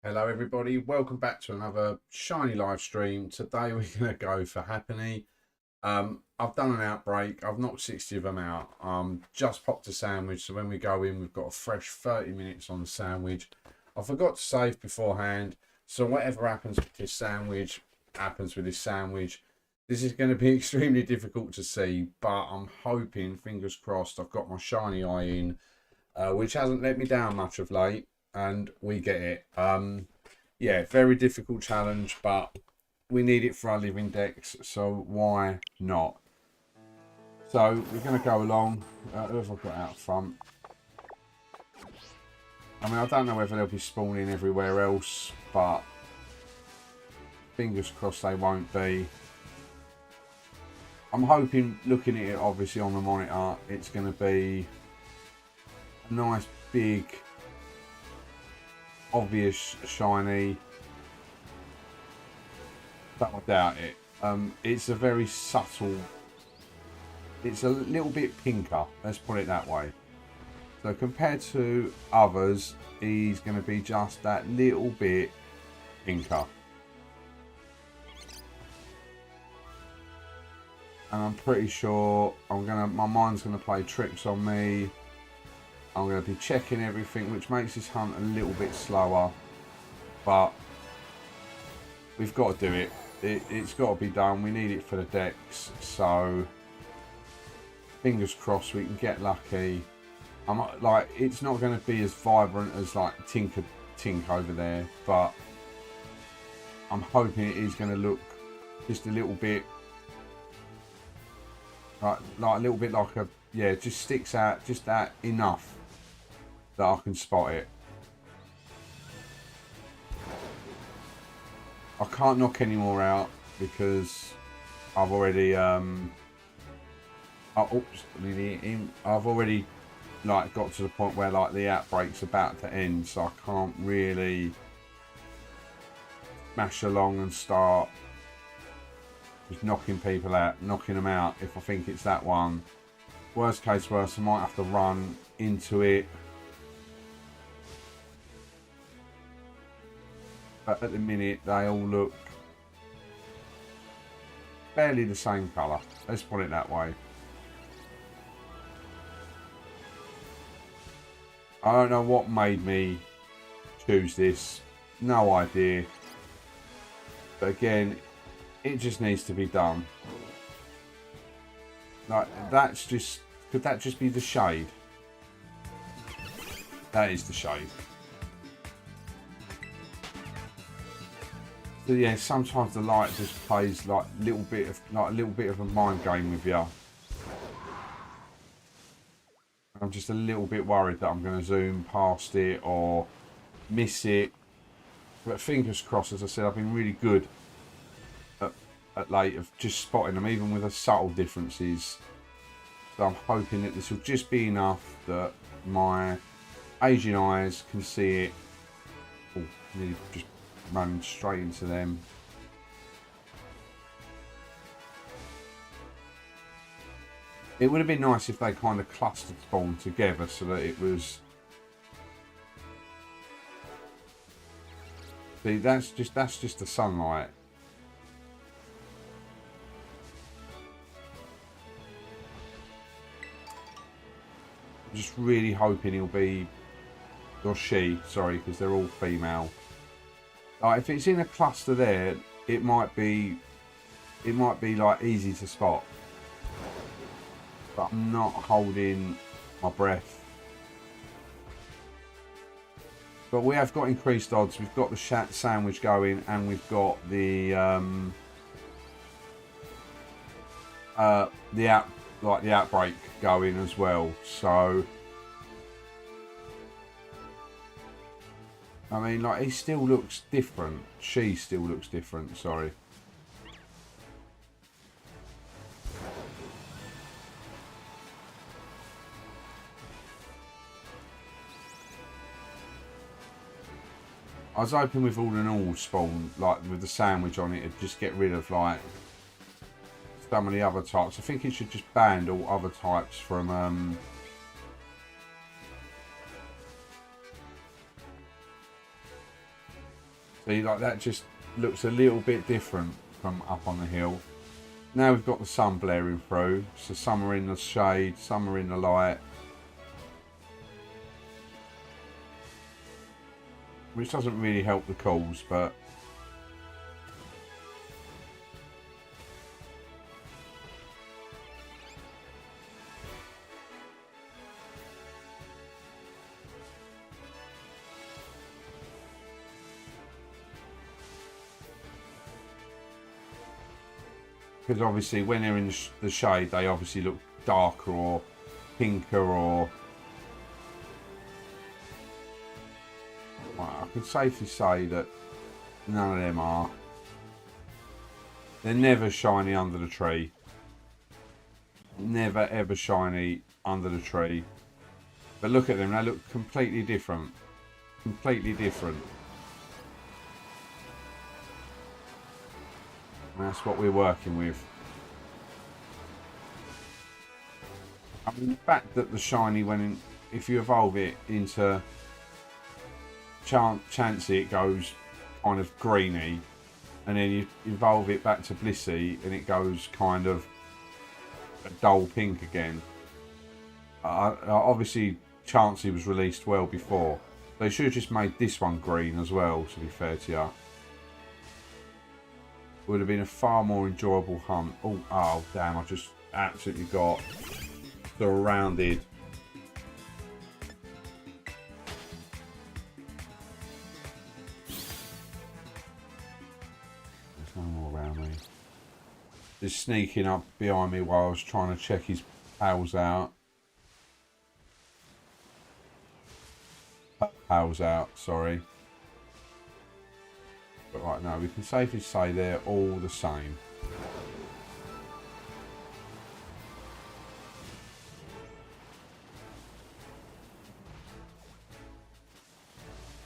Hello everybody, welcome back to another shiny live stream. Today we're going to go for Happiny. I've done an outbreak, I've knocked 60 of them out. Just popped a sandwich, so when we go in we've got a fresh 30 minutes on the sandwich. I forgot to save beforehand, so whatever happens with this sandwich, happens with this sandwich. This is going to be extremely difficult to see, but I'm hoping, fingers crossed, I've got my shiny eye in, which hasn't let me down much of late. And we get it. Yeah, very difficult challenge, but we need it for our living decks, so why not? So we're going to go along. Who have I got out front? I mean, I don't know whether they'll be spawning everywhere else, but fingers crossed they won't be. I'm hoping, looking at it obviously on the monitor, it's going to be a nice big obvious shiny, but I doubt it. It's a very subtle, it's a little bit pinker, let's put it that way. So compared to others, he's going to be just that little bit pinker. And I'm pretty sure my mind's gonna play tricks on me. I'm going to be checking everything, which makes this hunt a little bit slower, but we've got to do it. It's got to be done. We need it for the decks, so fingers crossed we can get lucky. It's not going to be as vibrant as like Tink over there, but I'm hoping it is going to look just a little bit like a little bit like a, yeah, just sticks out just that enough that I can spot it. I can't knock any more out because I've already I've already like got to the point where like the outbreak's about to end, so I can't really smash along and start just knocking people out, knocking them out if I think it's that one. Worst case worst, I might have to run into it. But at the minute, they all look fairly the same colour. Let's put it that way. I don't know what made me choose this. No idea. But again, it just needs to be done. Like, that's just... Could that just be the shade? That is the shade. So yeah, sometimes the light just plays like a little bit of a mind game with you. I'm just a little bit worried that I'm going to zoom past it or miss it. But fingers crossed, as I said, I've been really good at late of just spotting them, even with the subtle differences. So I'm hoping that this will just be enough that my Asian eyes can see it. Oh, nearly just run straight into them. It would have been nice if they kind of clustered spawn together so that it was... See, that's just the sunlight. I'm just really hoping he'll be, or she, sorry, because they're all female. Like if it's in a cluster there, it might be like easy to spot. But I'm not holding my breath. But we have got increased odds. We've got the sandwich going, and we've got the outbreak going as well. So I mean, like, he still looks different. She still looks different, sorry. I was hoping with all and all spawn, like with the sandwich on it, it'd just get rid of like some of the other types. I think it should just ban all other types from See, like that just looks a little bit different from up on the hill. Now we've got the sun blaring through, so some are in the shade, some are in the light. Which doesn't really help the calls, but... Because obviously when they're in the shade, they obviously look darker or pinker or... Well, I can safely say that none of them are. They're never shiny under the tree. Never ever shiny under the tree. But look at them, they look completely different. Completely different. And that's what we're working with. I mean, the fact that the shiny, when if you evolve it into Chansey, it goes kind of greeny, and then you evolve it back to Blissey, and it goes kind of a dull pink again. Obviously, Chansey was released well before. They should have just made this one green as well, to be fair to you. Would have been a far more enjoyable hunt. Oh damn, I just absolutely got surrounded. There's no more around me. Just sneaking up behind me while I was trying to check his pals out. Pals out, sorry. But right now, we can safely say they're all the same.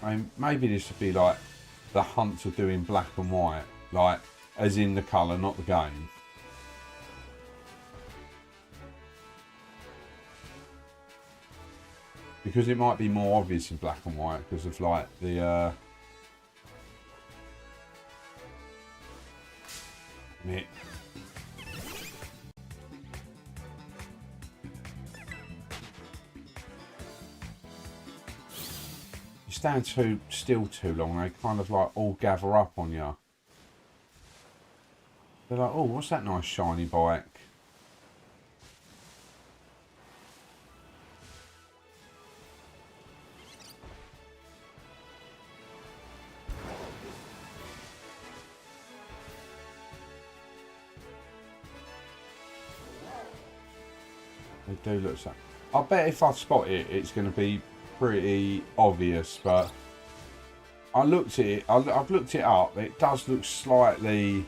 I mean, maybe this would be like the hunts are doing black and white, like as in the colour, not the game. Because it might be more obvious in black and white because of like the You stand too still too long, they kind of like all gather up on you. They're like, oh, what's that nice shiny bike? They do look so. I bet if I spot it, it's going to be pretty obvious. But I looked at it. I've looked it up. It does look slightly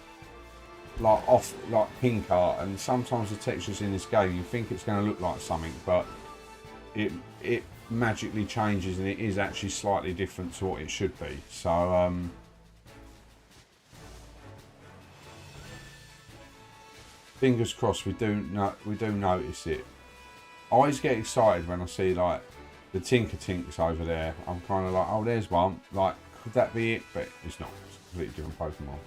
like off, like pinker. And sometimes the textures in this game, you think it's going to look like something, but it magically changes, and it is actually slightly different to what it should be. So fingers crossed we do notice it. I always get excited when I see like the Tinks over there. I'm kind of like, oh, there's one. Like, could that be it? But it's not. It's a completely different Pokemon.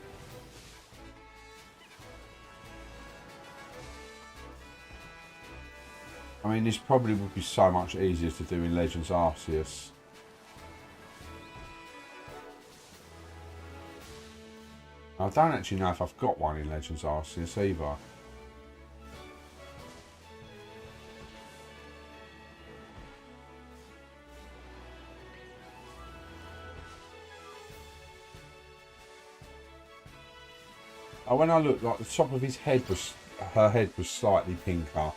I mean, this probably would be so much easier to do in Legends Arceus. I don't actually know if I've got one in Legends Arceus either. When I looked, like the top of his head was, her head was slightly pinker.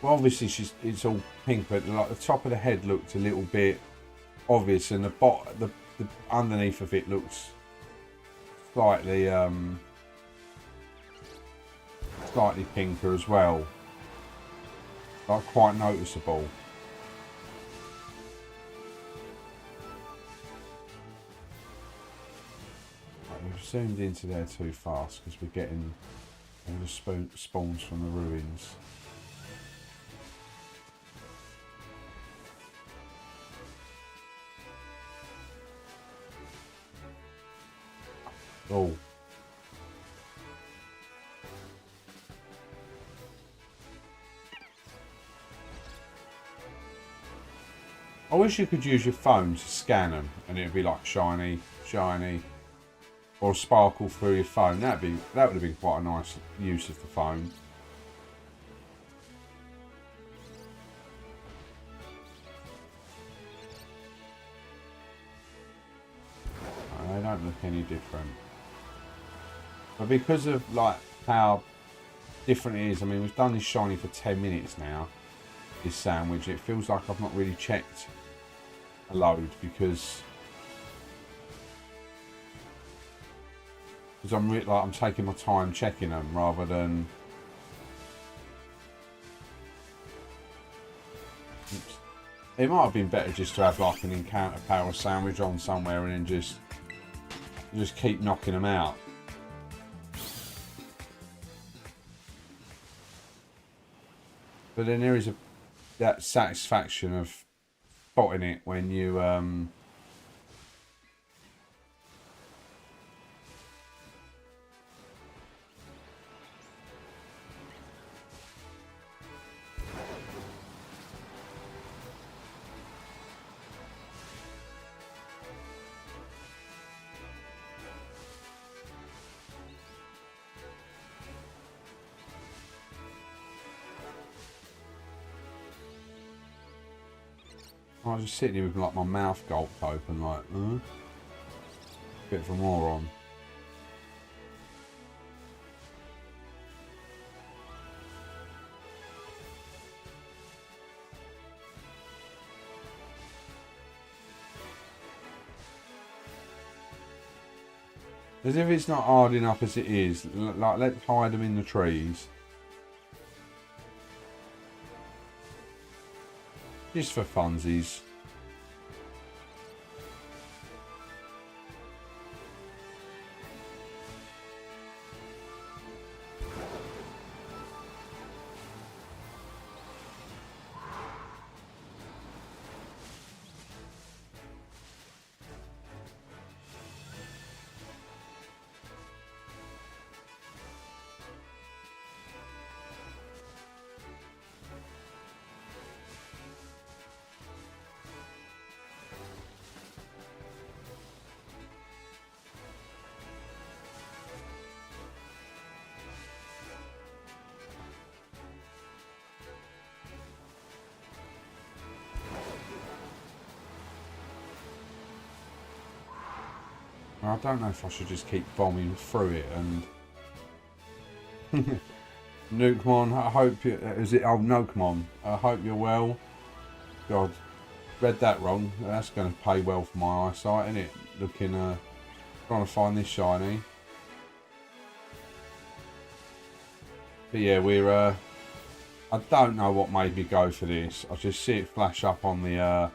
Well, obviously it's all pink, but like the top of the head looked a little bit obvious, and the underneath of it looks slightly slightly pinker as well, like quite noticeable. We've zoomed into there too fast because we're getting all the spawns from the ruins. Oh. I wish you could use your phone to scan them and it'd be like shiny, shiny, or sparkle through your phone. That would have been quite a nice use of the phone. They don't look any different. But because of like how different it is, I mean, we've done this shiny for 10 minutes now, this sandwich. It feels like I've not really checked a load because I'm taking my time checking them rather than. Oops. It might have been better just to have like an encounter power sandwich on somewhere and then just keep knocking them out. But then there is that satisfaction of spotting it when you I was just sitting here with like my mouth gulped open, like, bit of a moron. As if it's not hard enough as it is. Like, let's hide them in the trees. Just for funsies. I don't know if I should just keep bombing through it and Nukemon, I hope you, is it, oh Nokemon, I hope you're well. God, read that wrong. That's going to pay well for my eyesight, isn't it? Looking, trying to find this shiny. But yeah, we're, I don't know what made me go for this. I just see it flash up on the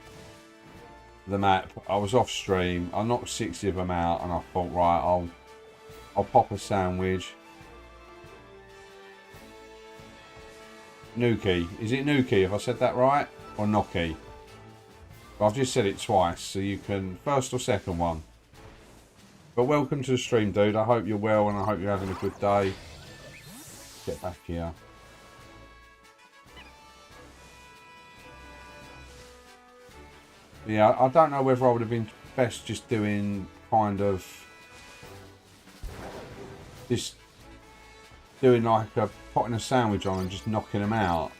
map. I was off stream. I knocked 60 of them out, and I thought, right, I'll pop a sandwich. Nuki, is it Nuki? Have I said that right, or Noki? I've just said it twice, so you can first or second one. But welcome to the stream, dude. I hope you're well, and I hope you're having a good day. Get back here. Yeah, I don't know whether I would have been best just doing kind of just doing like putting a sandwich on and just knocking them out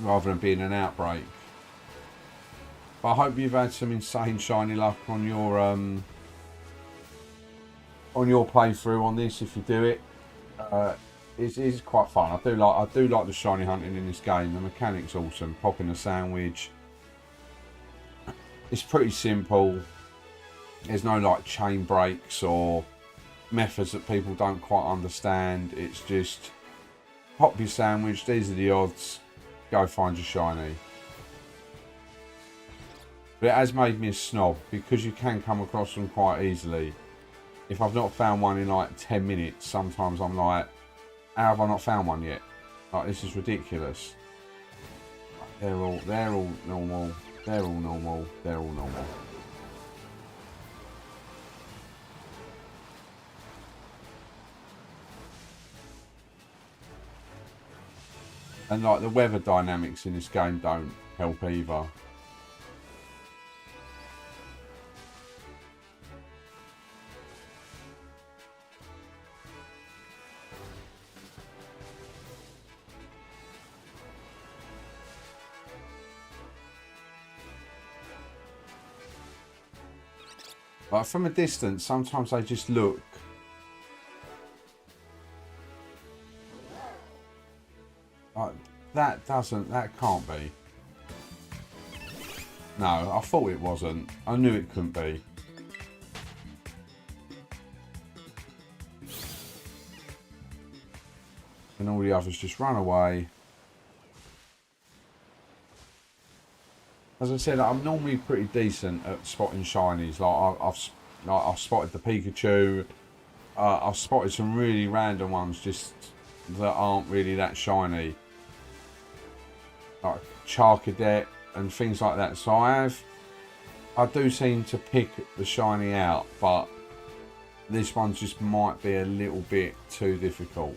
rather than being an outbreak. But I hope you've had some insane shiny luck on your playthrough on this. If you do it, it's quite fun. I do like the shiny hunting in this game. The mechanic's awesome. Popping a sandwich. It's pretty simple. There's no like chain breaks or methods that people don't quite understand. It's just pop your sandwich, these are the odds, go find your shiny. But it has made me a snob because you can come across them quite easily. If I've not found one in like 10 minutes, sometimes I'm like, how have I not found one yet? Like, this is ridiculous. They're all normal. They're all normal. They're all normal. And like the weather dynamics in this game don't help either. Like from a distance, sometimes they just look like that can't be. No, I thought it wasn't. I knew it couldn't be. And all the others just run away. As I said, I'm normally pretty decent at spotting shinies. Like I've spotted the Pikachu. I've spotted some really random ones just that aren't really that shiny, like Charcadet and things like that. So I do seem to pick the shiny out, but this one just might be a little bit too difficult.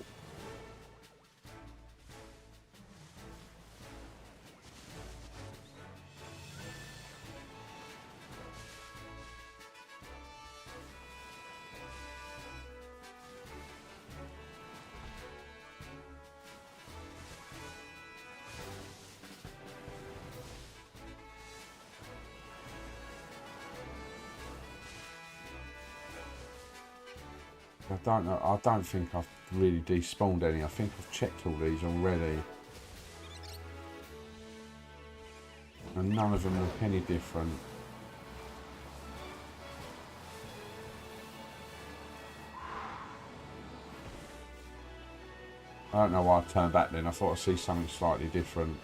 I don't know. I don't think I've really despawned any. I think I've checked all these already, and none of them look any different. I don't know why I turned back then. I thought I'd see something slightly different.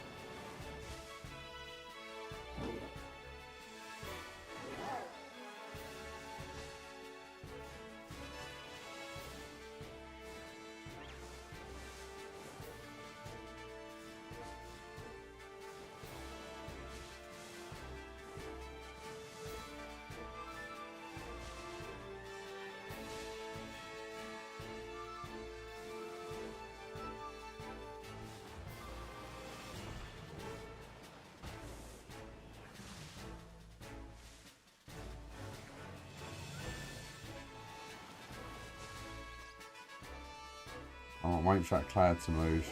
I'm waiting for that cloud to move.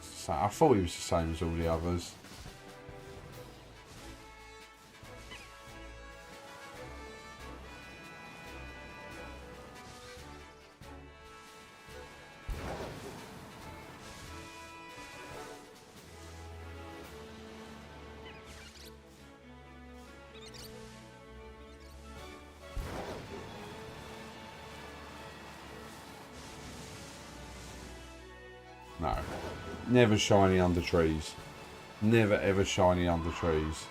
So I thought he was the same as all the others. No. Never shiny under trees. Never ever shiny under trees.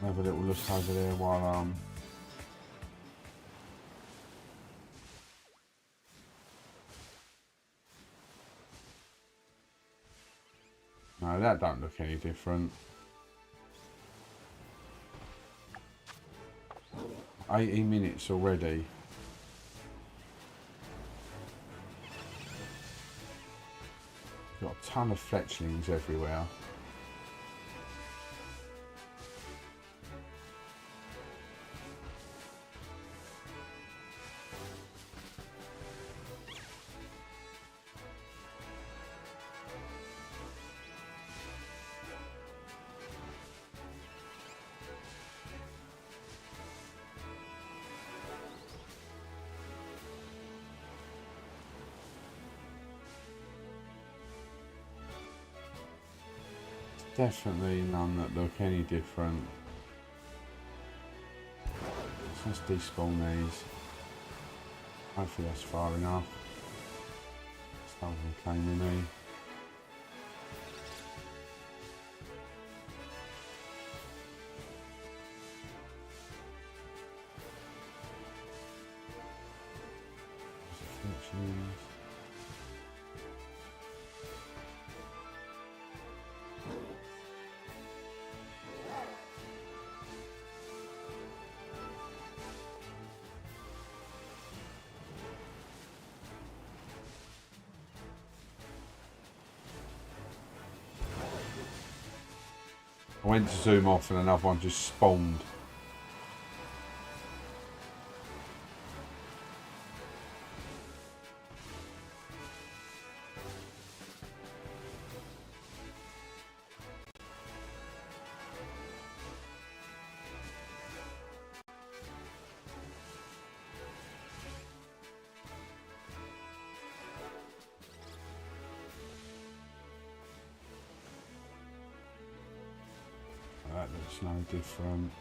Have a little look over there while no, that don't look any different. 18 minutes already. Got a ton of fletchlings everywhere. Definitely none that look any different. Let's just despawn these. Hopefully that's far enough. Start reclaiming me. I went to zoom off and another one just spawned. That looks no different.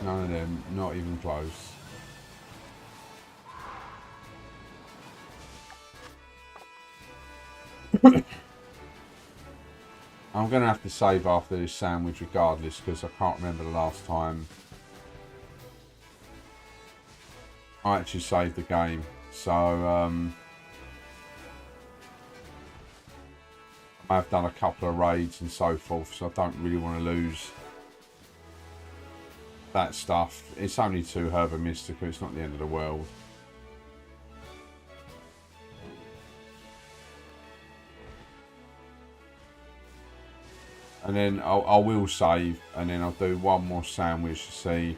None of them, not even close. I'm going to have to save after this sandwich regardless, because I can't remember the last time I actually saved the game. So I've done a couple of raids and so forth, so I don't really want to lose that stuff. It's only 2 Herba Mystica, it's not the end of the world. And then I will save, and then I'll do one more sandwich to see.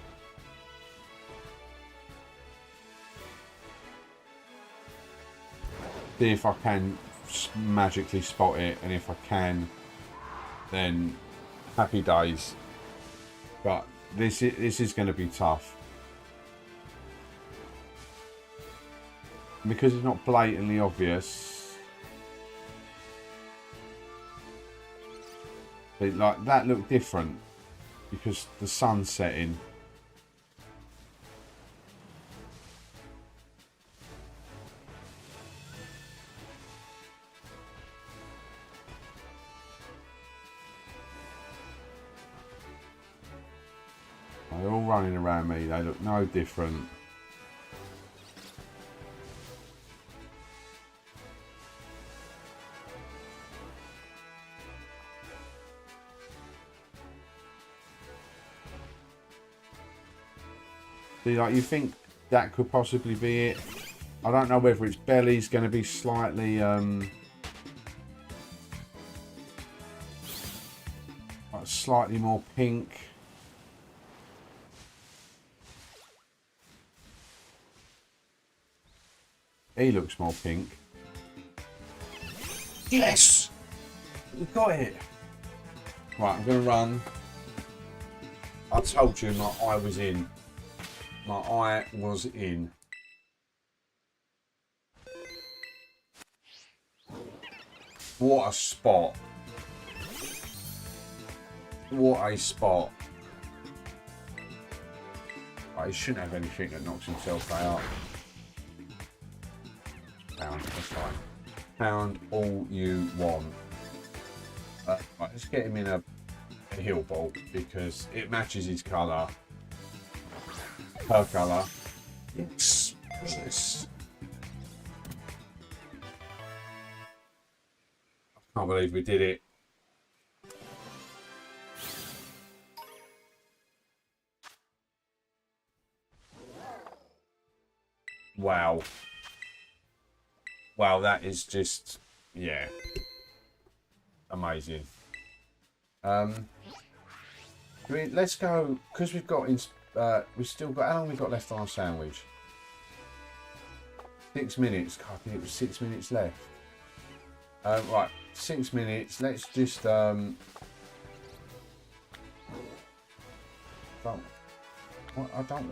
See if I can magically spot it, and if I can, then happy days. But this is going to be tough. Because it's not blatantly obvious. Like that looked different because the sun's setting. They're all running around me. They look no different. See, like, you think that could possibly be it. I don't know whether its belly's going to be slightly like slightly more pink. He looks more pink. Yes! We got it! Right, I'm going to run. I told you my eye was in. My eye was in. What a spot. What a spot. He shouldn't have anything that knocks himself out. Pound, that's fine. Pound all you want. Right, let's get him in a heal bolt because it matches his colour. Her colour. Yes. What's this? I can't believe we did it. Wow. Wow, that is just, yeah. Amazing. Let's go, because we've got, we've still got, how long have we got left on our sandwich? 6 minutes. God, I think it was 6 minutes left. Right, 6 minutes. Let's just, I don't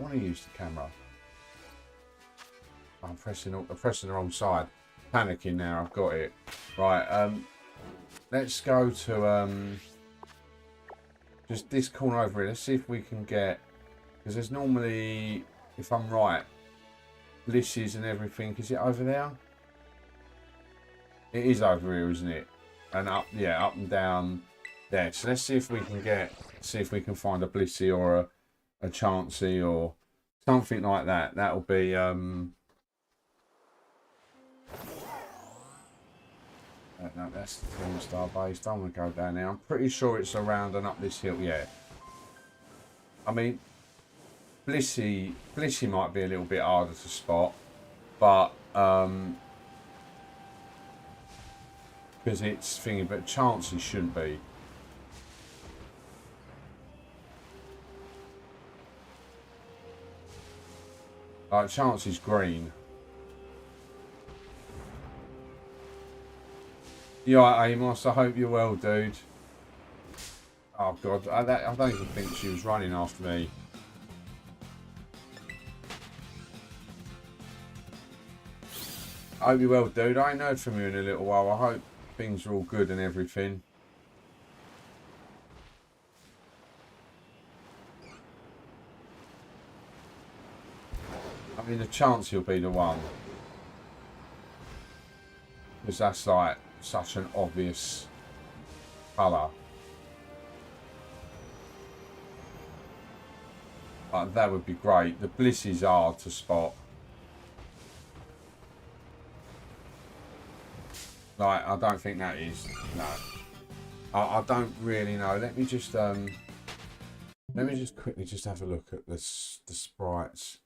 want to use the camera. I'm pressing the wrong side. Panicking now, I've got it. Right, let's go to just this corner over here. Let's see if we can get Because there's normally, if I'm right, Blisses and everything. Is it over there? It is over here, isn't it? And up, yeah, up and down there. So let's see if we can find a Blissey or a Chansey or something like that. That'll be no, that's the 10-star base. Don't want to go down there. I'm pretty sure it's around and up this hill. Yeah. I mean, Blissey might be a little bit harder to spot, but because it's thingy, but Chansey shouldn't be. Like Chansey's green. You alright, Amos? I hope you're well, dude. Oh god, I don't even think she was running after me. I hope you're well, dude. I ain't heard from you in a little while. I hope things are all good and everything. I mean, the chance he'll be the one. Because that's like such an obvious colour. Like, that would be great. The Bliss is hard to spot. Like, I don't think that is. No. I don't really know. Let me just quickly just have a look at the sprites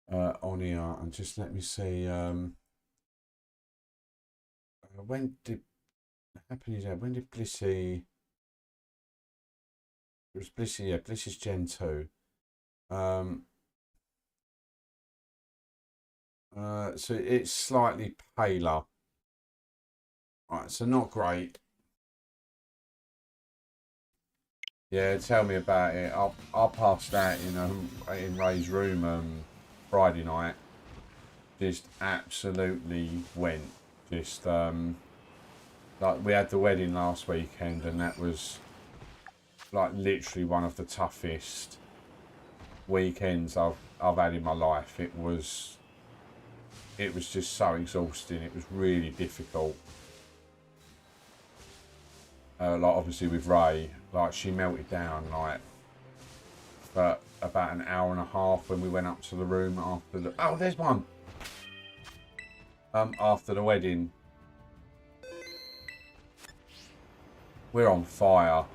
on here and just let me see when did Happiny there? When did Blissey? It was Blissey, yeah, Blissey's Gen 2. So it's slightly paler. Right, so not great. Yeah, tell me about it. I'll pass that in Ray's room Friday night. Just absolutely went. Just like we had the wedding last weekend, and that was like literally one of the toughest weekends I've had in my life. It was just so exhausting. It was really difficult. Like obviously with Ray, like she melted down like for about an hour and a half when we went up to the room after the there's one. After the wedding. We're on fire.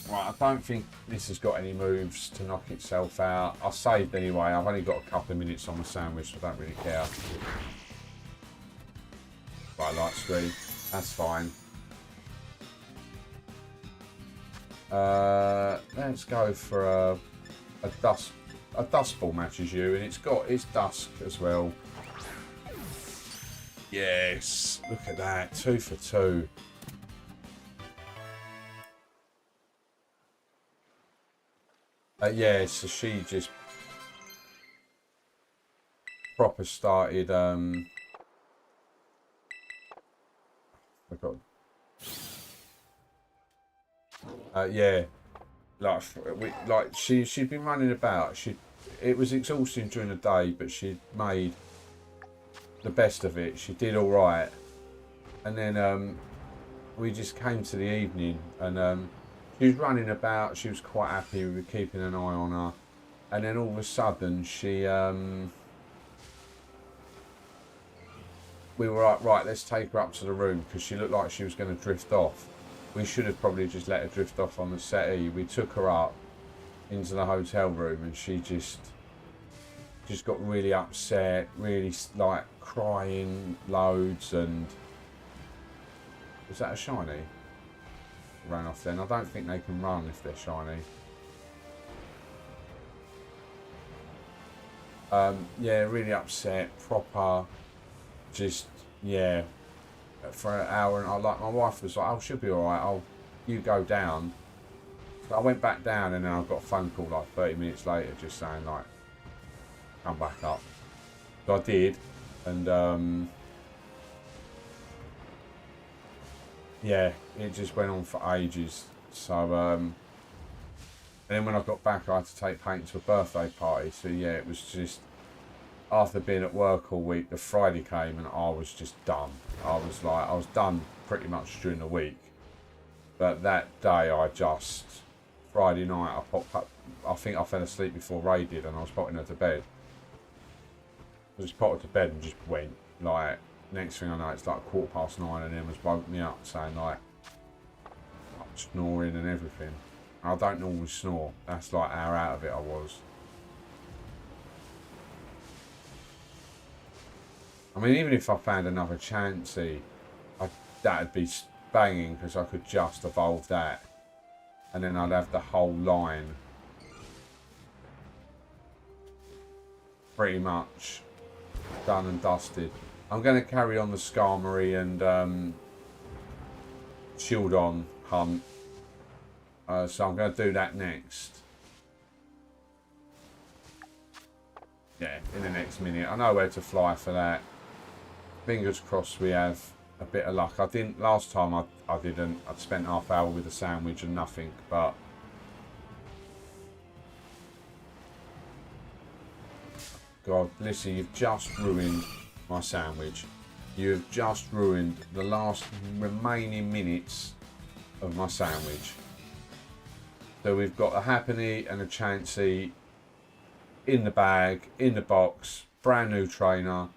Right, I don't think this has got any moves to knock itself out. I saved anyway. I've only got a couple of minutes on the sandwich, so I don't really care. Right, light screen. That's fine. Let's go for a dust ball matches you, and it's dusk as well. Yes, look at that, 2 for 2. Yeah, so she just proper started. I got. Yeah, like she'd been running about. It was exhausting during the day, but she made the best of it. She did all right, and then we just came to the evening, and she was running about. She was quite happy. We were keeping an eye on her, and then all of a sudden she we were like, right, let's take her up to the room because she looked like she was going to drift off. We should have probably just let her drift off on the settee. We took her up into the hotel room, and she just got really upset, really like crying loads. And was that a shiny? Ran off then. I don't think they can run if they're shiny. Yeah, really upset, proper. Just, yeah, for an hour, and my wife was like, oh, she'll be alright, you go down. So I went back down, and then I got a phone call like 30 minutes later just saying like, come back up. So I did, and yeah, it just went on for ages. So And then when I got back, I had to take paint to a birthday party. So yeah, it was just, after being at work all week, the Friday came and I was just done. I was done pretty much during the week. But that day, Friday night, I popped up. I think I fell asleep before Ray did, and I was putting her to bed. I just put her to bed and just went. Like, next thing I know, it's like 9:15, and Emma's woke me up saying, like, I'm snoring and everything. I don't normally snore. That's like how out of it I was. I mean, even if I found another Chansey, that'd be banging because I could just evolve that. And then I'd have the whole line pretty much done and dusted. I'm going to carry on the Skarmory and Shieldon hunt. So I'm going to do that next. Yeah, in the next minute. I know where to fly for that. Fingers crossed we have a bit of luck. I didn't last time. I didn't. I'd spent half hour with a sandwich and nothing. But God, Lissy, you've just ruined my sandwich. You've just ruined the last remaining minutes of my sandwich. So we've got a Happiny and a Chansey in the bag, in the box, brand new trainer.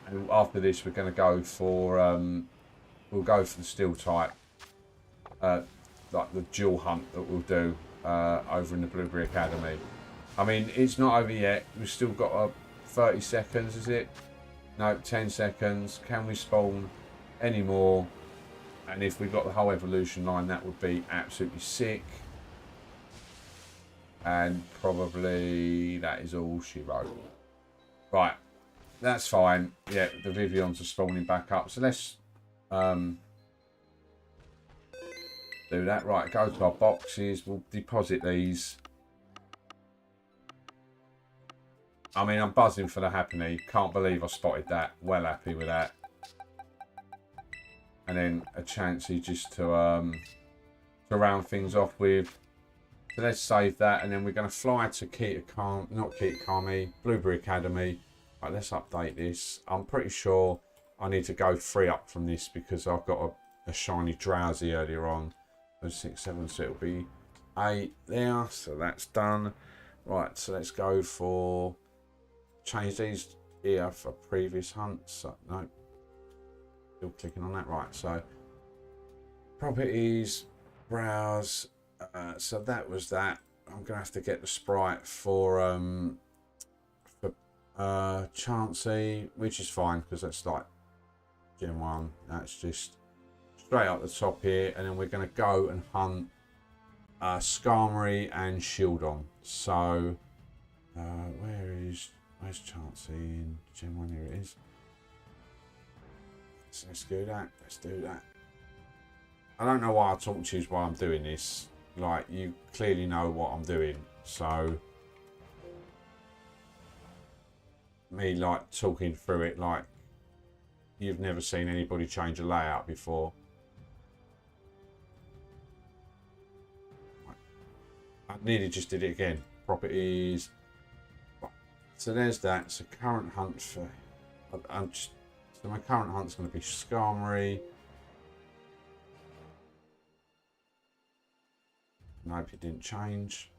And after this, we're going to go for we'll go for the steel type, like the dual hunt that we'll do over in the Blueberry Academy. I mean, it's not over yet. We've still got 30 seconds, is it? No, 10 seconds. Can we spawn any more? And if we got the whole evolution line, that would be absolutely sick. And probably that is all she wrote. Right. That's fine. Yeah, the Vivians are spawning back up. So let's do that. Right, go to our boxes. We'll deposit these. I mean, I'm buzzing for the Happiny. Can't believe I spotted that. Well happy with that. And then a Chansey just to round things off with. So let's save that. And then we're going to fly to Blueberry Academy. Right, let's update this. I'm pretty sure I need to go 3 up from this because I've got a shiny Drowsy earlier on. So 6, 7, so it'll be 8 there. So that's done. Right, so let's go for... Change these here for previous hunts. So, no. Still clicking on that. Right, so... Properties. Browse. So that was that. I'm going to have to get the sprite for Chansey, which is fine because that's like Gen 1. That's just straight up the top here, and then we're going to go and hunt Skarmory and Shieldon. So where's Chansey in Gen 1? Here it is. So let's do that. Let's do that. I don't know why I talk to you while I'm doing this. Like, you clearly know what I'm doing, so me like talking through it like you've never seen anybody change a layout before. I nearly just did it again. Properties. So there's that. So current hunt for so my current hunt's going to be Skarmory. Nope, it didn't change.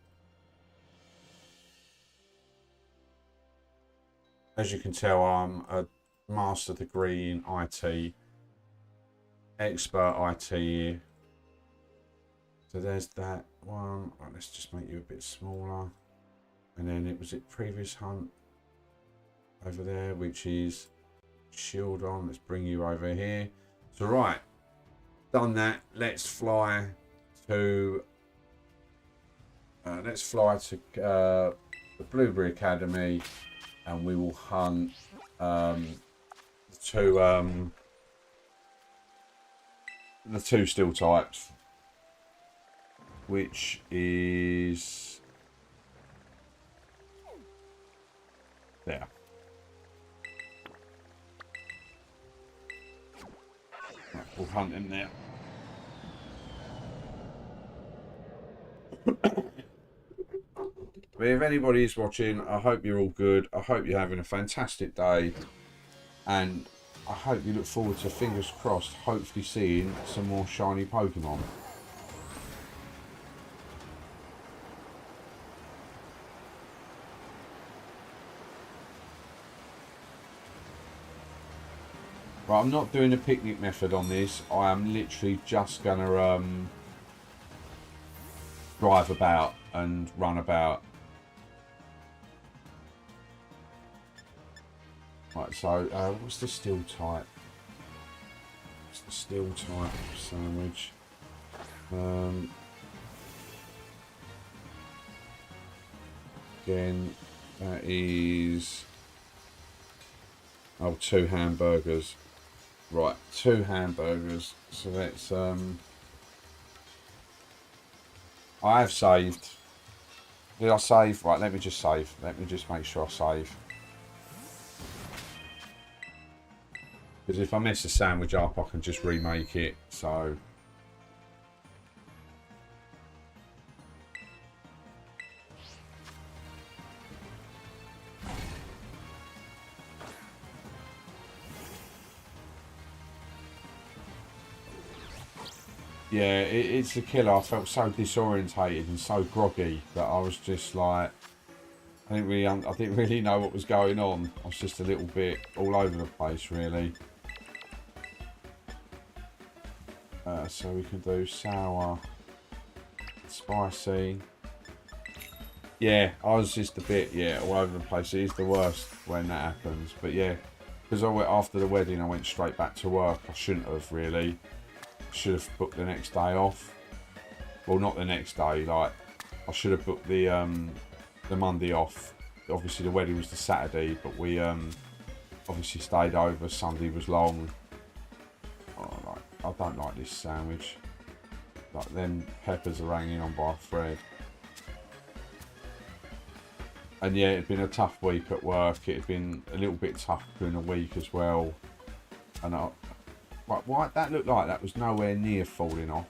As you can tell, I'm a master degree in IT, expert IT here. So there's that one. Right, let's just make you a bit smaller. And then it was previous hunt over there, which is Shieldon. Let's bring you over here. So right, done that. Let's fly to the Blueberry Academy, and we will hunt the two steel types, which is there. Right, we'll hunt him there. But if anybody is watching, I hope you're all good. I hope you're having a fantastic day. And I hope you look forward to, fingers crossed, hopefully seeing some more shiny Pokemon. Right, I'm not doing a picnic method on this. I am literally just gonna drive about and run about. Right, so what's the steel type? What's the steel type sandwich? Again, that is 2 hamburgers. Right, 2 hamburgers. So that's I have saved. Did I save? Right, let me just save. Let me just make sure I save. Because if I mess the sandwich up, I can just remake it. So yeah, it's a killer. I felt so disorientated and so groggy that I was just like, I didn't really know what was going on. I was just a little bit all over the place, really. So we can do sour, spicy. Yeah, I was just a bit, all over the place. It is the worst when that happens. But yeah, because after the wedding, I went straight back to work. I shouldn't have, really. Should have booked the next day off. Well, not the next day. Like, I should have booked the Monday off. Obviously, the wedding was the Saturday, but we obviously stayed over. Sunday was long. Oh, I don't like this sandwich. Like, them peppers are hanging on by a thread. And yeah, it'd been a tough week at work. It had been a little bit tough during the week as well. And why that looked like that was nowhere near falling off.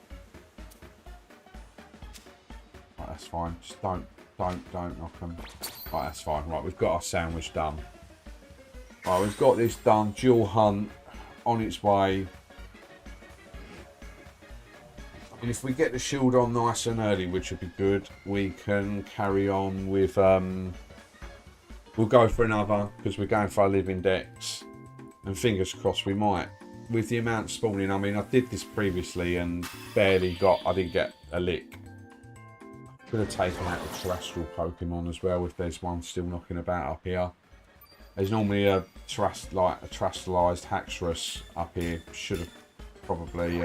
Right, that's fine. Just don't knock them. Right, that's fine. Right, we've got our sandwich done. Right, we've got this done. Dual hunt on its way. And if we get the shield on nice and early, which would be good, we can carry on with we'll go for another, because we're going for our living dex, and fingers crossed we might. With the amount spawning, I mean, I did this previously and I didn't get a lick. Could have taken out the terrestrial Pokemon as well if there's one still knocking about up here. There's normally a terrestrialized Haxorus up here. Should have probably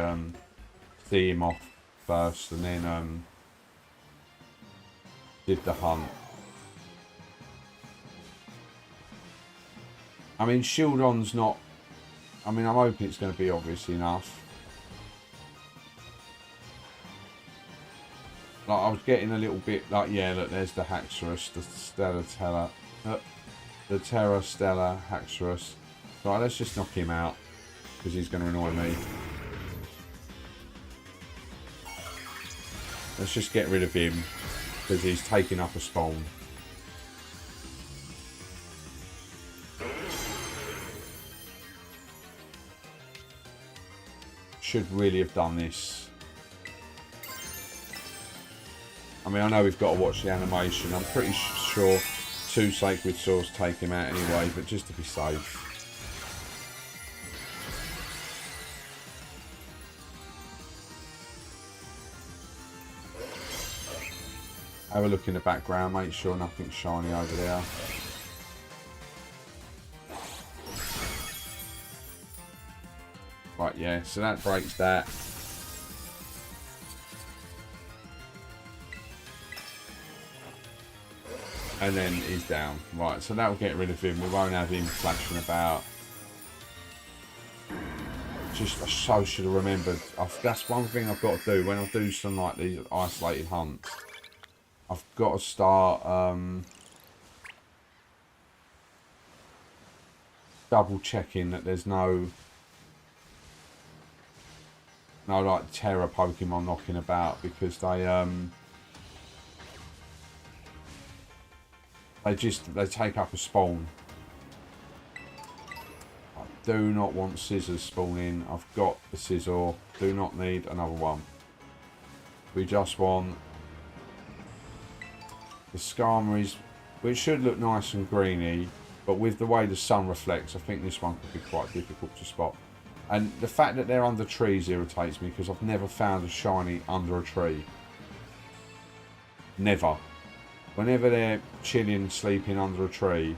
see him off first and then did the hunt. I mean, Shieldon's not... I mean, I'm hoping it's going to be obvious enough. Like, I was getting a little bit like, yeah, look, there's the Haxorus, the Terra Stella Haxorus. Right, let's just knock him out, because he's going to annoy me. Let's just get rid of him, because he's taking up a spawn. Should really have done this. I mean, I know we've got to watch the animation. I'm pretty sure 2 Sacred Swords take him out anyway, but just to be safe. Have a look in the background, make sure nothing's shiny over there. Right, yeah, so that breaks that. And then he's down. Right, so that will get rid of him. We won't have him flashing about. Just, I so should have remembered. That's one thing I've got to do when I do some like these isolated hunts. I've got to start double checking that there's no like Terra Pokemon knocking about, because they they take up a spawn. I do not want scissors spawning. I've got the scissor. Do not need another one. We just want the Skarmories, which should look nice and greeny, but with the way the sun reflects, I think this one could be quite difficult to spot. And the fact that they're under trees irritates me, because I've never found a shiny under a tree. Never. Whenever they're chilling, sleeping under a tree,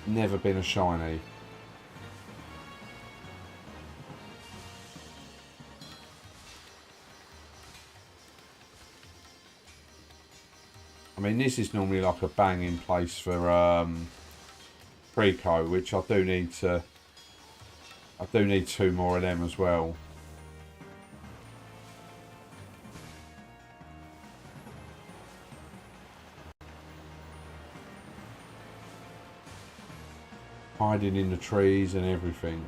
never been a shiny. I mean, this is normally like a banging place for Preco, which I do need to. I do need 2 more of them as well. Hiding in the trees and everything.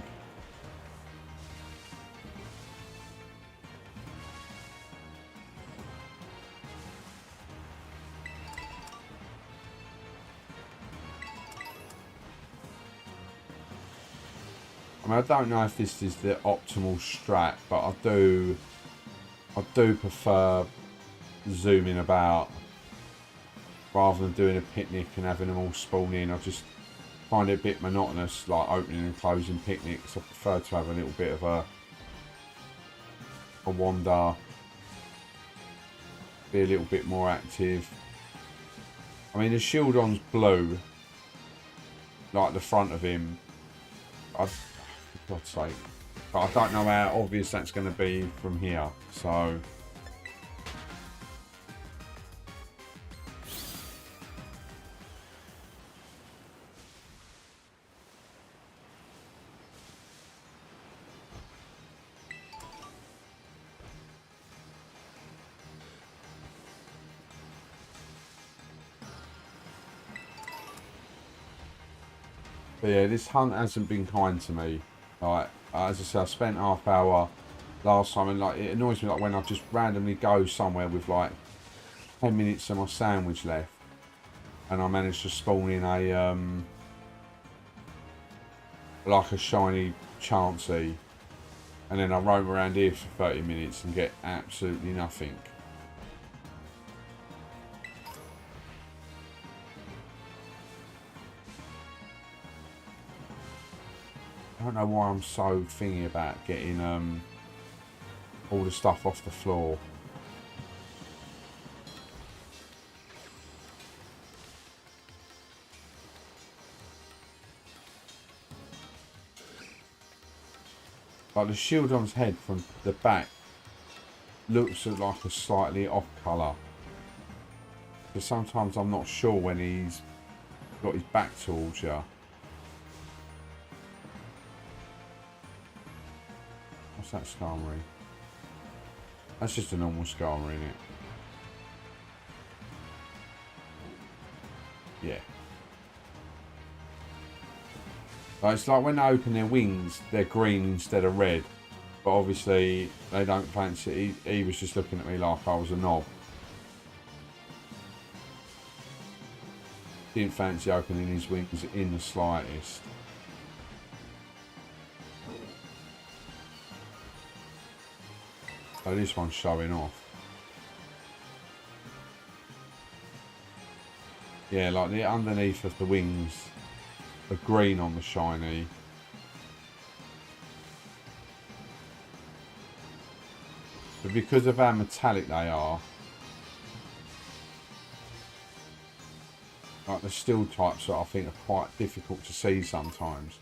I mean, I don't know if this is the optimal strat, but I do prefer zooming about rather than doing a picnic and having them all spawn in. I just find it a bit monotonous, like opening and closing picnics. I prefer to have a little bit of a wander, be a little bit more active. I mean, the Shieldon's blue, like the front of him. For God's sake. But I don't know how obvious that's going to be from here, so... But yeah, this hunt hasn't been kind to me. Like, as I said, I spent half hour last time, and like it annoys me like when I just randomly go somewhere with like 10 minutes of my sandwich left, and I manage to spawn in a like a shiny Chansey, and then I roam around here for 30 minutes and get absolutely nothing. I don't know why I'm so thingy about getting all the stuff off the floor. Like the Shieldon's head from the back looks like a slightly off colour. Because sometimes I'm not sure when he's got his back towards you. What's that Skarmory? That's just a normal Skarmory, isn't it? Yeah. Like, it's like when they open their wings, they're green instead of red. But obviously, they don't fancy it. He was just looking at me like I was a knob. Didn't fancy opening his wings in the slightest. So this one's showing off. Yeah, like the underneath of the wings are green on the shiny. But because of how metallic they are, like the steel types that I think are quite difficult to see sometimes.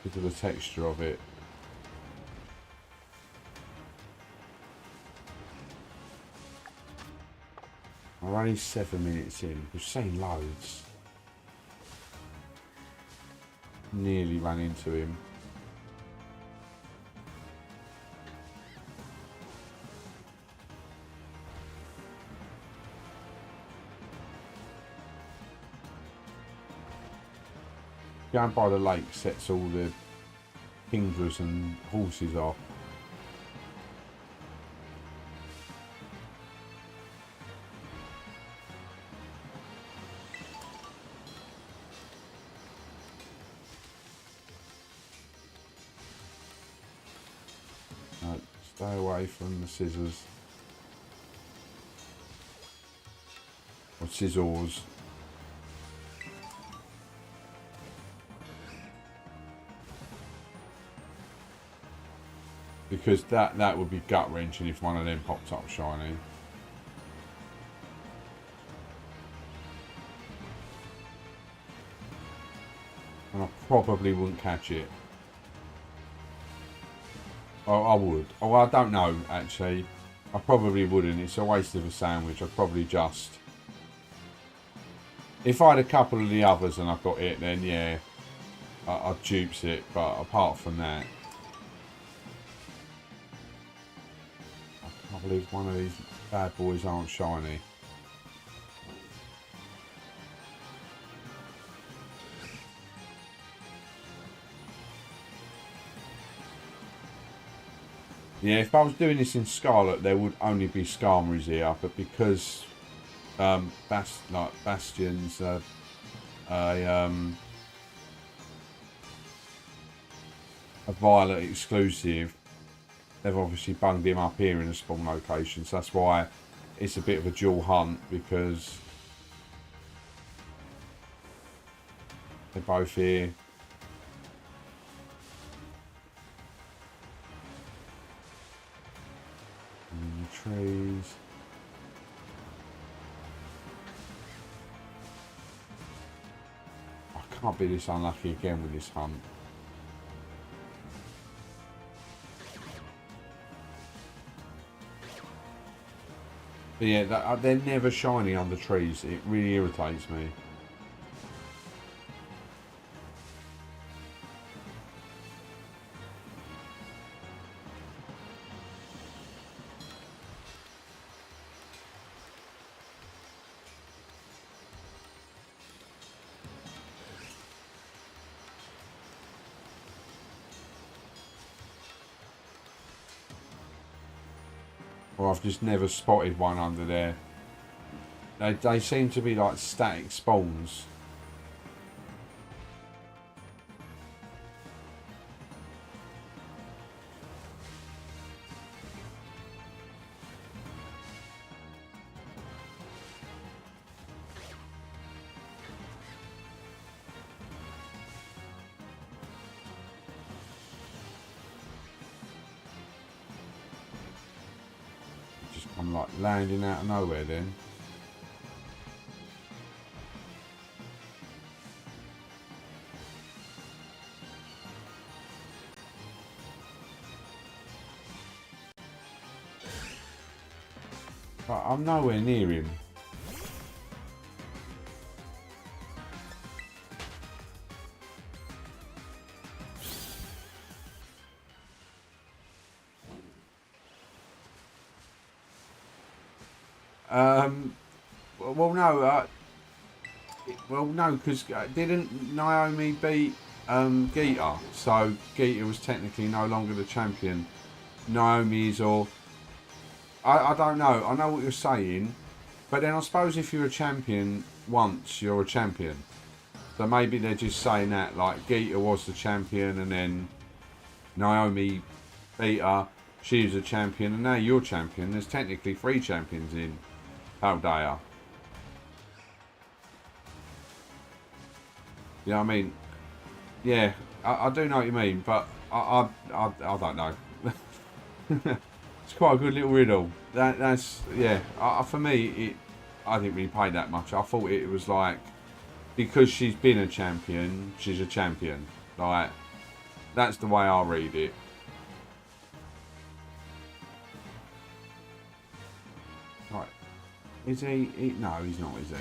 Because of the texture of it. We're only 7 minutes in. We've seen loads. Nearly ran into him. Going by the lake sets all the Kingdras and horses off. Stay away from the scissors. Or scissors. Because that would be gut wrenching if one of them popped up shiny. And I probably wouldn't catch it. Oh, I would. Oh, I don't know, actually. I probably wouldn't. It's a waste of a sandwich. I'd probably just... If I had a couple of the others and I got it, then yeah, I'd dupes it. But apart from that... I can't believe one of these bad boys aren't shiny. Yeah, if I was doing this in Scarlet, there would only be Skarmories here, but because Bastion's a Violet exclusive, they've obviously bunged him up here in a spawn location, so that's why it's a bit of a dual hunt, because they're both here. Trees. I can't be this unlucky again with this hunt. But yeah, they're never shiny under trees. It really irritates me. Or I've just never spotted one under there. They seem to be like static spawns. I'm like landing out of nowhere then. But I'm nowhere near him. Well, no, because didn't Naomi beat Gita? So Gita was technically no longer the champion. Naomi is, or I don't know. I know what you're saying, but then I suppose if you're a champion once, you're a champion. So maybe they're just saying that, like Gita was the champion, and then Naomi beat her. She was a champion, and now you're champion. There's technically 3 champions in Paldea. You know what I mean? Yeah, I do know what you mean, but I don't know. It's quite a good little riddle. That's yeah. For me, I didn't really pay that much. I thought it was like, because she's been a champion, she's a champion. Like, that's the way I read it. Right. Is he no, he's not, is he?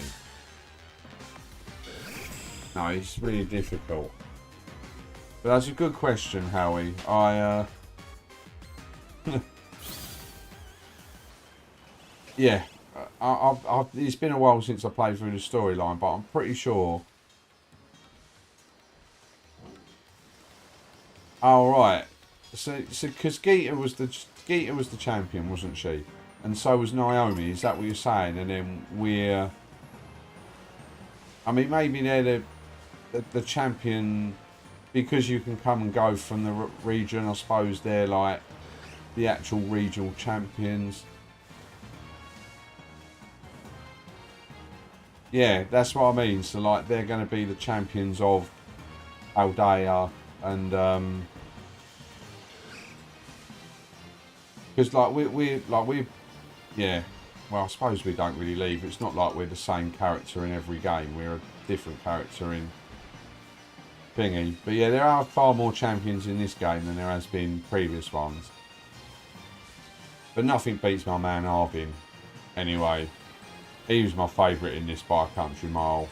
No, it's really difficult. But that's a good question, Howie. Yeah, it's been a while since I played through the storyline, but I'm pretty sure. Oh, right. So because Gita was the champion, wasn't she? And so was Naomi. Is that what you're saying? And then I mean, maybe they're the champion because you can come and go from the region. I suppose they're like the actual regional champions. Yeah, that's what I mean. So like they're going to be the champions of Aldea, and because like we yeah, well I suppose we don't really leave. It's not like we're the same character in every game. We're a different character in thingy. But yeah, there are far more champions in this game than there has been previous ones. But nothing beats my man Arvin. Anyway, he was my favourite in this by a country mile.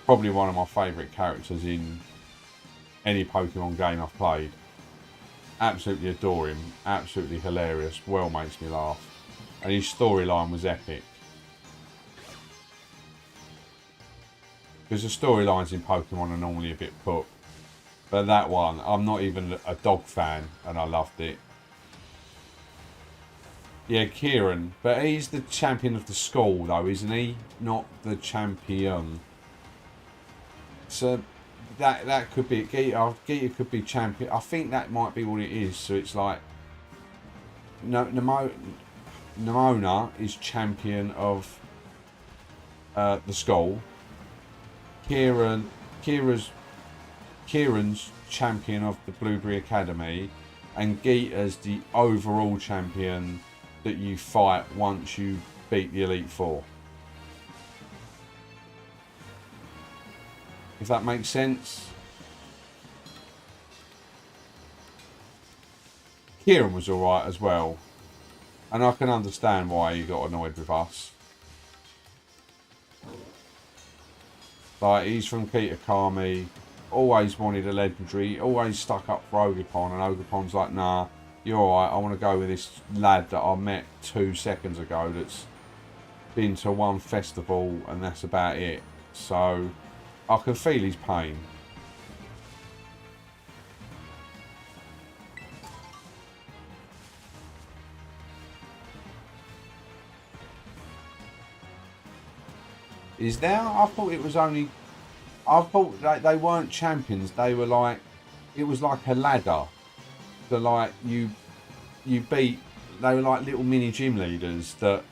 Probably one of my favourite characters in any Pokemon game I've played. Absolutely adore him. Absolutely hilarious. Well makes me laugh. And his storyline was epic. Because the storylines in Pokemon are normally a bit put. But that one, I'm not even a dog fan, and I loved it. Yeah, Kieran. But he's the champion of the school, though, isn't he? Not the champion. So that could be it. Gita could be champion. I think that might be what it is. So it's like Nimona is champion of the school. Kieran's champion of the Blueberry Academy, and Gita's the overall champion that you fight once you beat the Elite Four. If that makes sense. Kieran was alright as well, and I can understand why he got annoyed with us. Like, he's from Kitakami, always wanted a legendary, always stuck up for Ogerpon, and Ogerpon's like, nah, you're alright, I want to go with this lad that I met 2 seconds ago that's been to one festival, and that's about it. So I can feel his pain. Is there? I thought it was only... I thought they weren't champions. They were like... It was like a ladder. So like you beat... They were like little mini gym leaders that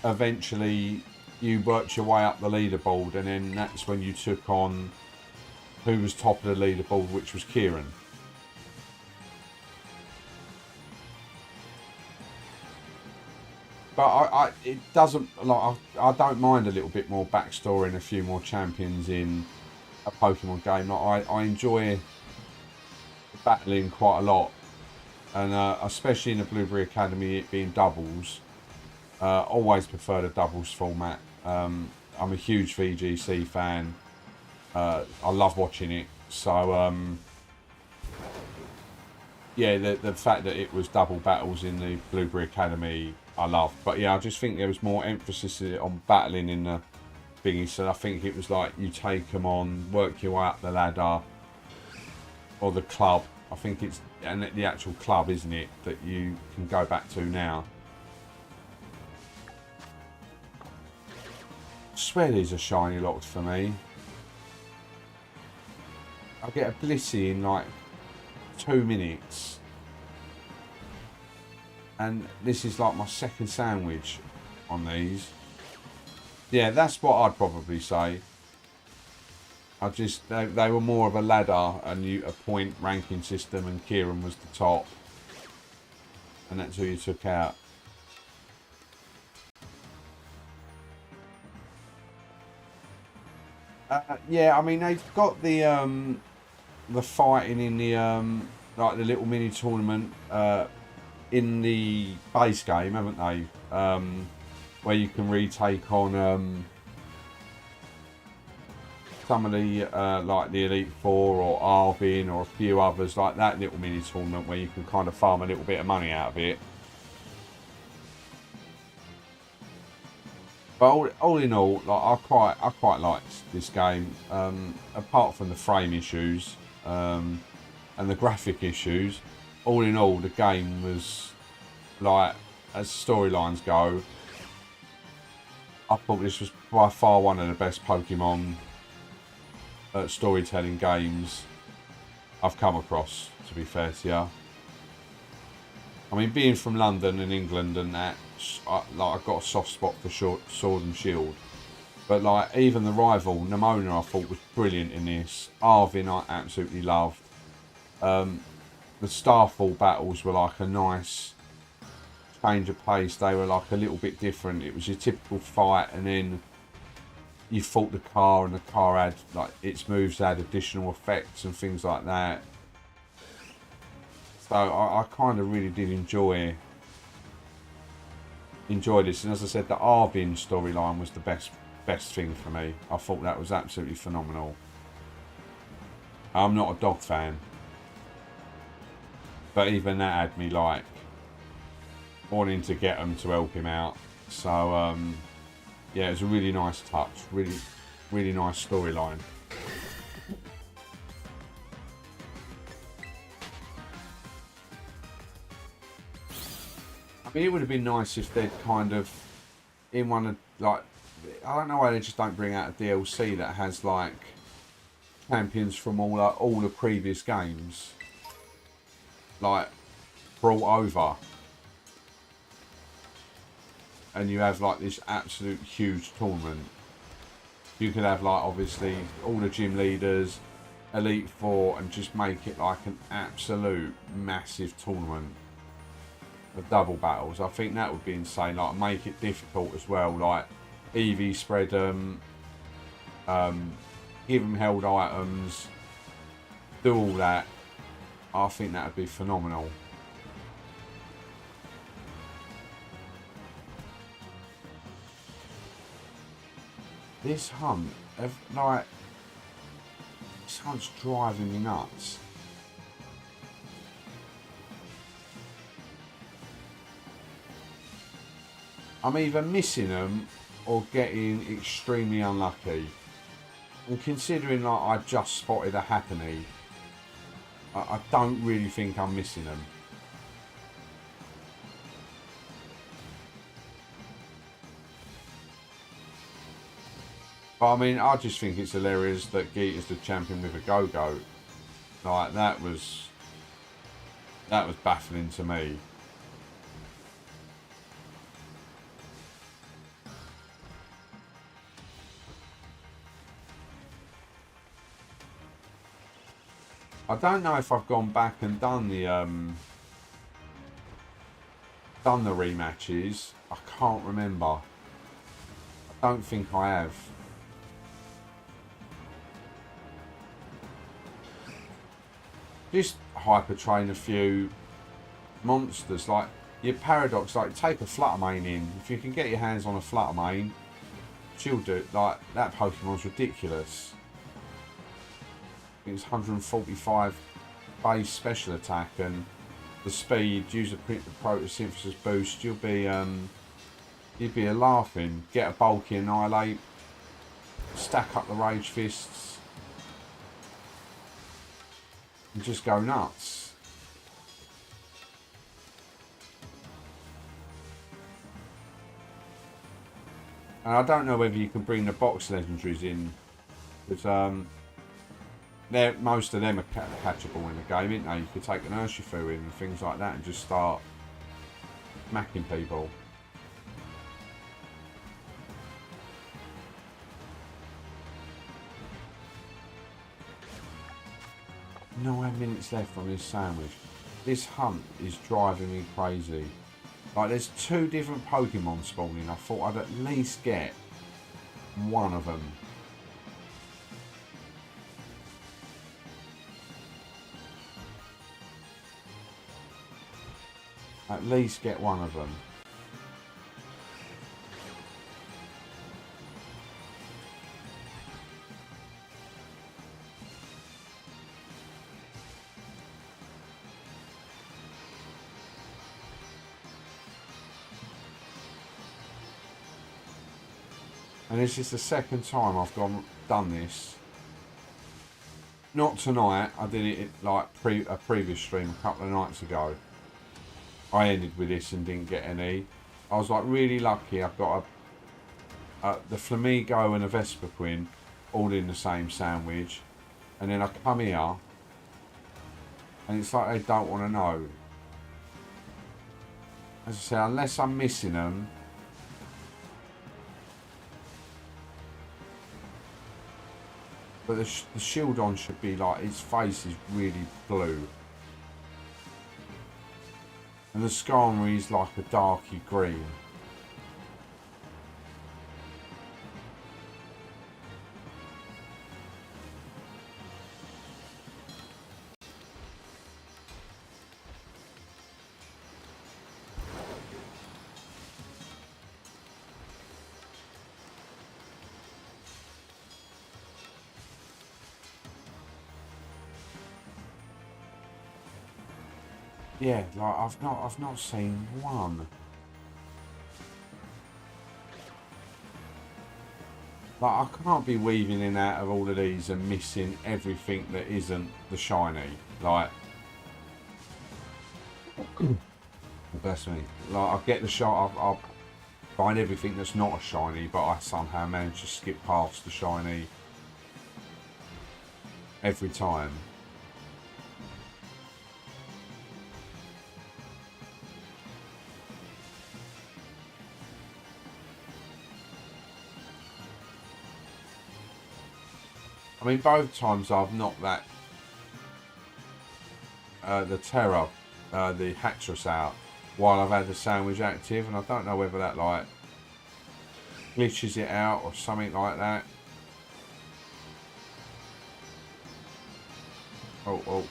eventually you worked your way up the leaderboard, and then that's when you took on who was top of the leaderboard, which was Kieran. But it doesn't, like, I don't mind a little bit more backstory and a few more champions in a Pokemon game. Like, I enjoy battling quite a lot, and especially in the Blueberry Academy, it being doubles. Always prefer the doubles format. I'm a huge VGC fan. I love watching it. So yeah, the fact that it was double battles in the Blueberry Academy, I love. But yeah, I just think there was more emphasis on battling in the thingy. So I think it was like you take them on, work your way up the ladder, or the club. I think it's and the actual club, isn't it, that you can go back to now. I swear these are shiny locked for me. I get a Blissey in like 2 minutes, and this is like my second sandwich on these. Yeah, that's what I'd probably say. I just they were more of a ladder and a point ranking system, and Kieran was the top, and that's who you took out. Yeah, I mean they've got the fighting in the like the little mini tournament in the base game, haven't they? Where you can retake on some of the like the Elite Four or Arvin or a few others, like that little mini tournament where you can kind of farm a little bit of money out of it. But all in all, like I quite liked this game. Apart from the frame issues and the graphic issues, all in all, the game was, like, as storylines go, I thought this was by far one of the best Pokemon storytelling games I've come across, to be fair to you. I mean, being from London and England and that, like, I've got a soft spot for Sword and Shield. But like, even the rival, Nimona, I thought was brilliant in this. Arvin, I absolutely loved. The Starfall battles were like a nice change of pace. They were like a little bit different. It was your typical fight, and then you fought the car, and the car had, like, its moves had additional effects and things like that. So I kind of really did enjoy this. And as I said, the Arvin storyline was the best thing for me. I thought that was absolutely phenomenal. I'm not a dog fan, but even that had me like wanting to get him to help him out. So yeah, it was a really nice touch, really nice storyline. I mean, it would have been nice if they'd kind of, in one of, like, I don't know why they just don't bring out a DLC that has like champions from all the previous games, like, brought over, and you have like this absolute huge tournament. You could have, like, obviously all the gym leaders, Elite Four, and just make it like an absolute massive tournament of double battles. I think that would be insane. Like, make it difficult as well. Like, Eevee spread them, give them held items, do all that. I think that would be phenomenal. This hunt, like, this hunt's driving me nuts. I'm either missing them or getting extremely unlucky. And considering, like, I just spotted a Happiny, I don't really think I'm missing them. But I mean, I just think it's hilarious that Geeta's the champion with a go-go. Like, that was baffling to me. I don't know if I've gone back and done the rematches. I can't remember. I don't think I have. Just hyper train a few monsters, like your Paradox. Like, take a Fluttermane in. If you can get your hands on a Fluttermane, she'll do it. Like, that Pokemon's ridiculous. It's 145 base special attack, and the speed. Use a photosynthesis boost. You'd be a laughing. Get a bulky Annihilate. Stack up the Rage Fists, and just go nuts. And I don't know whether you can bring the box legendaries in, because most of them are catchable in the game, isn't they? You could take an Urshifu in and things like that and just start smacking people. Nine minutes left on this sandwich. This hunt is driving me crazy. Like, there's 2 different Pokemon spawning. I thought I'd at least get one of them. At least get one of them. And this is the second time I've done this. Not tonight. I did it like a previous stream a couple of nights ago. I ended with this and didn't get any. I was like really lucky. I've got the Flamigo and a Vespiquen all in the same sandwich, and then I come here and it's like they don't want to know. As I say, unless I'm missing them. But the shield on should be like, his face is really blue. And the Scarlet is like a darky green. Yeah, like I've not seen one. Like I can't be weaving in and out of all of these and missing everything that isn't the shiny. Like, bless me. Like I get the shot, I'll find everything that's not a shiny, but I somehow manage to skip past the shiny every time. I mean, both times I've knocked that the Terror, the Hattress out while I've had the sandwich active, and I don't know whether that like glitches it out or something like that. Oh.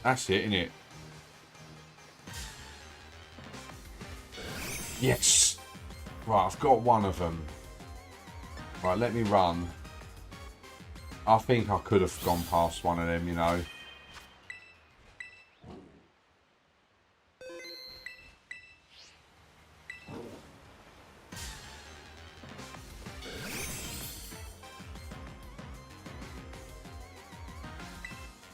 That's it, isn't it? Yes! Right, I've got one of them. Right, let me run. I think I could have gone past one of them, you know.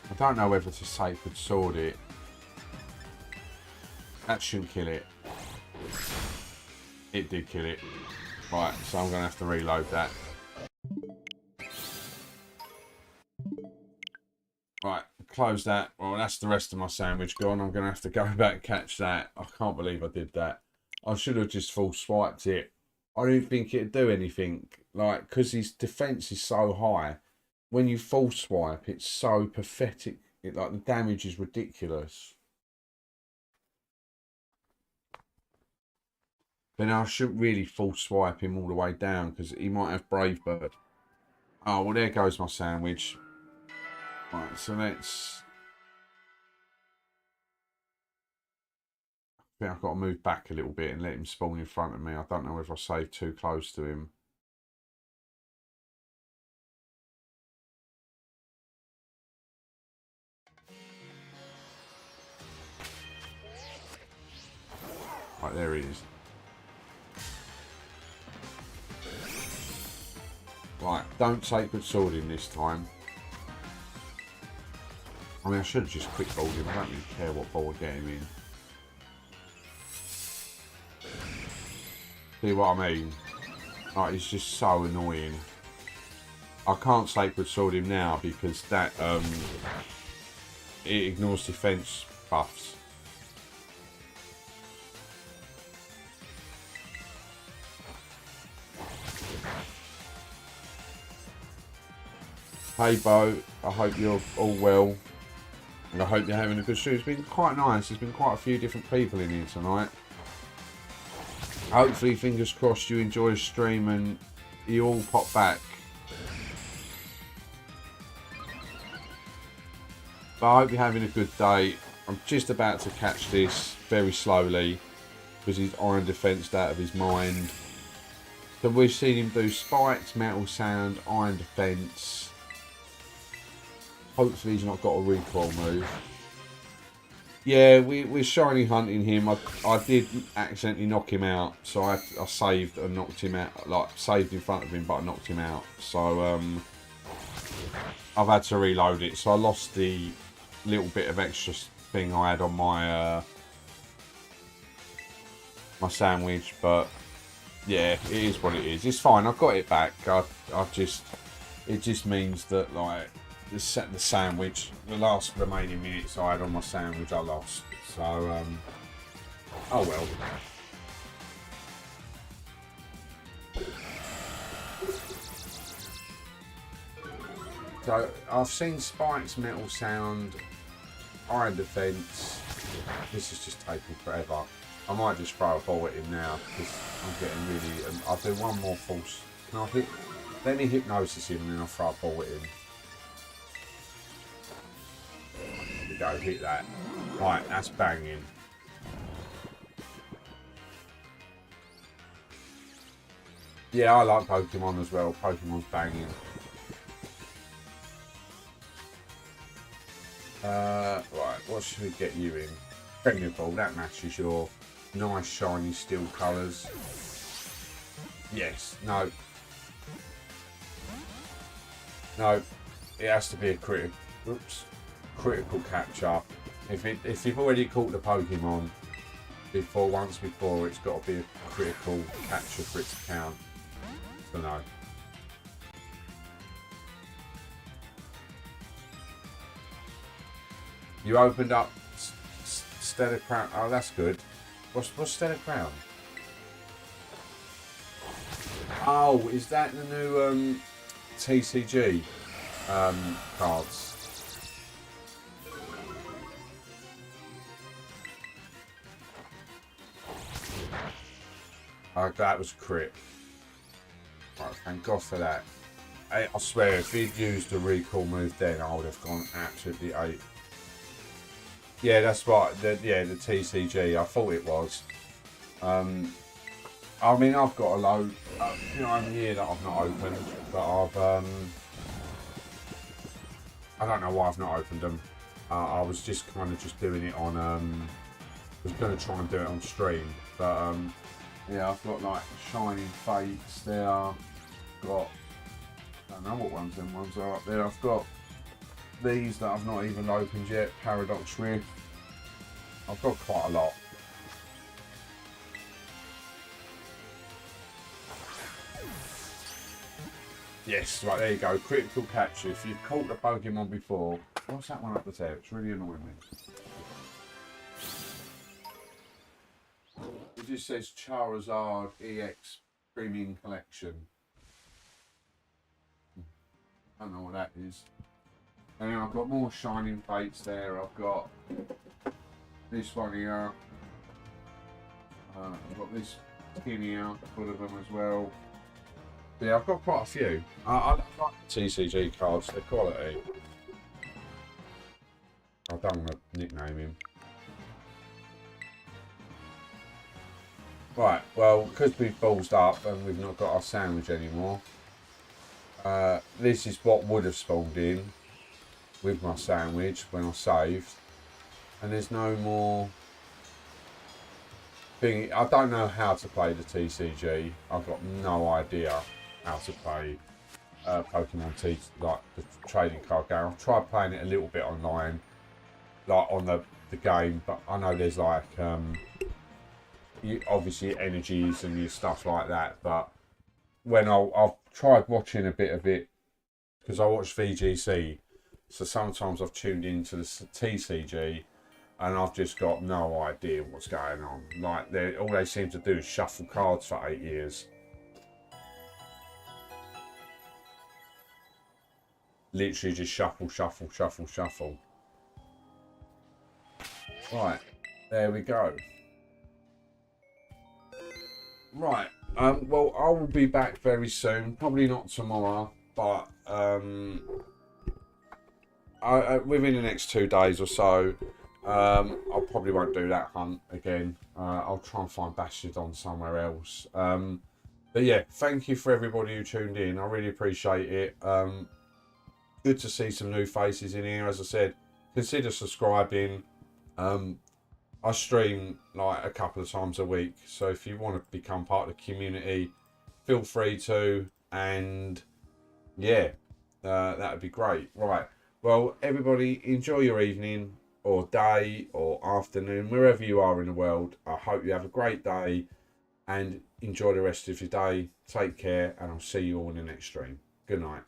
I don't know whether to Sacred Sword it. That shouldn't kill it. It did kill it. Right, so I'm going to have to reload that. Right, close that. Well, that's the rest of my sandwich gone. I'm going to have to go back and catch that. I can't believe I did that. I should have just full swiped it. I didn't think it'd do anything. Like, because his defense is so high. When you full swipe, it's so pathetic. Like, the damage is ridiculous. But I shouldn't really full swipe him all the way down because he might have Brave Bird. Oh, well, there goes my sandwich. Right, so let's... I think I've got to move back a little bit and let him spawn in front of me. I don't know if I saved too close to him. Right, there he is. Right, don't Sacred Sword him this time. I mean, I should have just quick balled him. I don't really care what ball I get him in. See what I mean? Like, he's just so annoying. I can't Sacred Sword him now because that, it ignores defense buffs. Hey Bo, I hope you're all well. And I hope you're having a good show. It's been quite nice. There's been quite a few different people in here tonight. Hopefully, fingers crossed, you enjoy the stream and you all pop back. But I hope you're having a good day. I'm just about to catch this very slowly because he's iron defensed out of his mind. So we've seen him do spikes, metal sound, iron defense. Hopefully he's not got a recoil move. Yeah, we're shiny hunting him. I did accidentally knock him out, so I saved and knocked him out. Like, saved in front of him, but I knocked him out. So, I've had to reload it. So I lost the little bit of extra thing I had on my my sandwich. But, yeah, it is what it is. It's fine. I've got it back. It just means that, like, the sandwich. The last remaining minutes I had on my sandwich, I lost. So, oh well. So I've seen Spike's metal sound, iron defense. This is just taking forever. I might just throw a ball at him now because I'm getting really. I'll do one more false. Can I hit? Let me hypnosis him and then I'll throw a ball at him. There we go, hit that. Right, that's banging. Yeah, I like Pokemon as well. Pokemon's banging. Right, what should we get you in? Pregnant Ball, that matches your nice shiny steel colours. Yes, no. No, it has to be a critical capture. If you've already caught the Pokemon once before, it's got to be a critical capture for it to count. So no. You opened up Stellar Crown. Oh, that's good. What's Stellar Crown? Oh, is that the new TCG cards? That was a crit. Right, thank God for that. I swear, if he'd used the recall move then, I would have gone absolutely ape. Yeah, that's right. The TCG. I thought it was. I mean, I've got a load, over here that I've not opened, but I don't know why I've not opened them. I was just kind of doing it on, was going to try and do it on stream, but yeah, I've got like Shining Fates there. Got, I don't know what ones them ones are up there. I've got these that I've not even opened yet. Paradox Rift. I've got quite a lot. Yes, right, there you go. Critical capture. If you've caught the Pokemon before. What's that one up there? It's really annoying me. It just says Charizard EX Premium Collection. I don't know what that is. And then I've got more Shining Fates there. I've got this one here. I've got this skin here, full of them as well. Yeah, I've got quite a few. I like the TCG cards, they're quality. I don't want to nickname him. Right, well, because we've ballsed up and we've not got our sandwich anymore, this is what would have spawned in with my sandwich when I saved. And there's no more thing. I don't know how to play the TCG. I've got no idea how to play Pokemon like the trading card game. I've tried playing it a little bit online, like on the game, but I know there's like obviously energies and your stuff like that. But when I've tried watching a bit of it because I watch VGC, so sometimes I've tuned into the TCG. And I've just got no idea what's going on. Like, all they seem to do is shuffle cards for 8 years. Literally just shuffle, shuffle, shuffle, shuffle. Right, there we go. Right, well, I will be back very soon. Probably not tomorrow, but within the next 2 days or so. I probably won't do that hunt again. I'll try and find Bastiodon somewhere else. But yeah, thank you for everybody who tuned in. I really appreciate it. Good to see some new faces in here. As I said, consider subscribing. I stream like a couple of times a week, so if you want to become part of the community, feel free to. And yeah, that would be great. Right, well, everybody, enjoy your evening or day or afternoon, wherever you are in the world. I hope you have a great day and enjoy the rest of your day. Take care, and I'll see you all in the next stream. Good night.